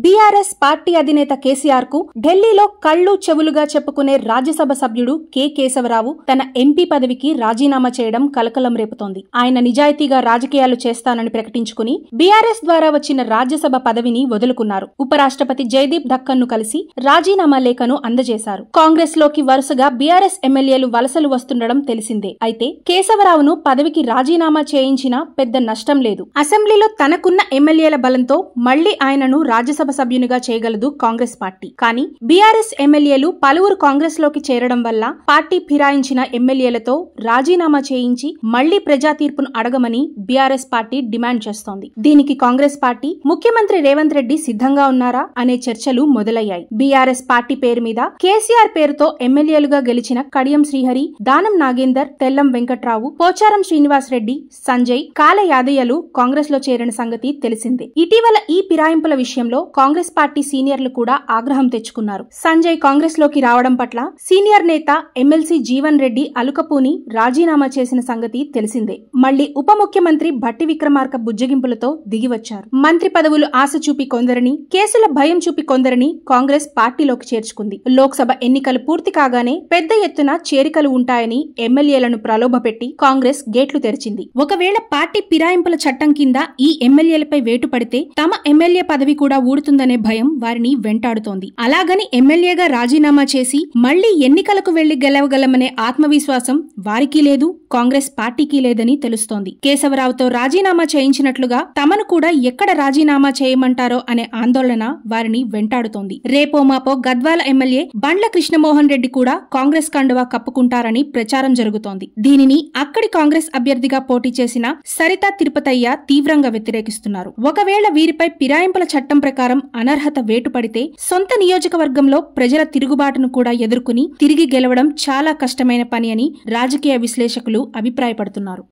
BRS party అధినేత కేసీఆర్ కు ఢిల్లీలో కళ్లు చెవులుగా చెప్పుకునే రాజ్యసభ సభ్యుడు కె కేశవరావు తన ఎంపీ పదవికి రాజీనామా చేయడం కలకలం రేపుతోంది. ఆయన నిజాయితీగా రాజకీయాలు చేస్తానని ప్రకటించుకుని బీఆర్ఎస్ ద్వారా వచ్చిన రాజ్యసభ పదవిని వదులుకున్నారు. ఉపరాష్ట్రపతి జయదీప్ ధక్కన్ ను కలిసి రాజీనామా లేఖను అందజేశారు. కాంగ్రెస్ లోకి వరుసగా బీఆర్ఎస్ ఎమ్మెల్యేలు వలసలు వస్తుండడం తెలిసిందే. అయితే కేశవరావును పదవికి రాజీనామా చేయించినా పెద్ద నష్టం లేదు. అసెంబ్లీలో తనకున్న ఎమ్మెల్యేల బలంతో మళ్లీ ఆయనను రాజ్యసభ సభ్యునిగా చేయగలదు కాంగ్రెస్ పార్టీ. కానీ బీఆర్ఎస్ ఎమ్మెల్యేలు పలువురు కాంగ్రెస్ లోకి చేరడం వల్ల పార్టీ ఫిరాయించిన ఎమ్మెల్యేలతో రాజీనామా చేయించి మళ్లీ ప్రజా తీర్పును అడగమని బీఆర్ఎస్ పార్టీ డిమాండ్ చేస్తోంది. దీనికి కాంగ్రెస్ పార్టీ ముఖ్యమంత్రి రేవంత్ రెడ్డి సిద్ధంగా ఉన్నారా అనే చర్చలు మొదలయ్యాయి. బీఆర్ఎస్ పార్టీ పేరు మీద కేసీఆర్ పేరుతో ఎమ్మెల్యేలుగా గెలిచిన కడియం శ్రీహరి, దానం నాగేందర్, తెల్లం వెంకట్రావు, పోచారం శ్రీనివాస్ రెడ్డి, సంజయ్, కాల యాదయ్యలు కాంగ్రెస్ లో చేరిన సంగతి తెలిసిందే. ఇటీవల ఈ ఫిరాయింపుల విషయంలో కాంగ్రెస్ పార్టీ సీనియర్లు కూడా ఆగ్రహం తెచ్చుకున్నారు. సంజయ్ కాంగ్రెస్ లోకి రావడం పట్ల సీనియర్ నేత ఎమ్మెల్సీ జీవన్ రెడ్డి అలుకపూని రాజీనామా చేసిన సంగతి తెలిసిందే. మళ్లీ ఉప ముఖ్యమంత్రి భట్టి విక్రమార్క బుజ్జగింపులతో దిగివచ్చారు. మంత్రి పదవులు ఆశ చూపి కొందరిని, కేసుల భయం చూపి కొందరిని కాంగ్రెస్ పార్టీలోకి చేర్చుకుంది. లోక్సభ ఎన్నికలు పూర్తి కాగానే పెద్ద ఎత్తున చేరికలు ఉంటాయని ఎమ్మెల్యేలను ప్రలోభపెట్టి కాంగ్రెస్ గేట్లు తెరిచింది. ఒకవేళ పార్టీ ఫిరాయింపుల చట్టం కింద ఈ ఎమ్మెల్యేలపై వేటు పడితే తమ ఎమ్మెల్యే పదవి కూడా ఊడుతుందనే భయం వారిని వెంటాడుతోంది. అలాగని ఎమ్మెల్యేగా రాజీనామా చేసి మళ్లీ ఎన్నికలకు వెళ్లి గెలవగలమనే ఆత్మవిశ్వాసం వారికి లేదు, కాంగ్రెస్ పార్టీకి లేదని తెలుస్తోంది. కేశవరావుతో రాజీనామా చేయించినట్లుగా తమను కూడా ఎక్కడ రాజీనామా చేయమంటారో అనే ఆందోళన వారిని వెంటాడుతోంది. రేపో మాపో గద్వాల ఎమ్మెల్యే బండ్ల కృష్ణమోహన్ రెడ్డి కూడా కాంగ్రెస్ కండువా కప్పుకుంటారని ప్రచారం జరుగుతోంది. దీనిని అక్కడి కాంగ్రెస్ అభ్యర్థిగా పోటీ చేసిన సరితా తిరుపతయ్య తీవ్రంగా వ్యతిరేకిస్తున్నారు. ఒకవేళ వీరిపై ఫిరాయింపుల చట్టం ప్రకారం అనర్హత వేటు పడితే సొంత నియోజకవర్గంలో ప్రజల తిరుగుబాటును కూడా ఎదుర్కొని తిరిగి గెలవడం చాలా కష్టమైన పని అని రాజకీయ విశ్లేషకులు అభిప్రాయపడుతున్నారు.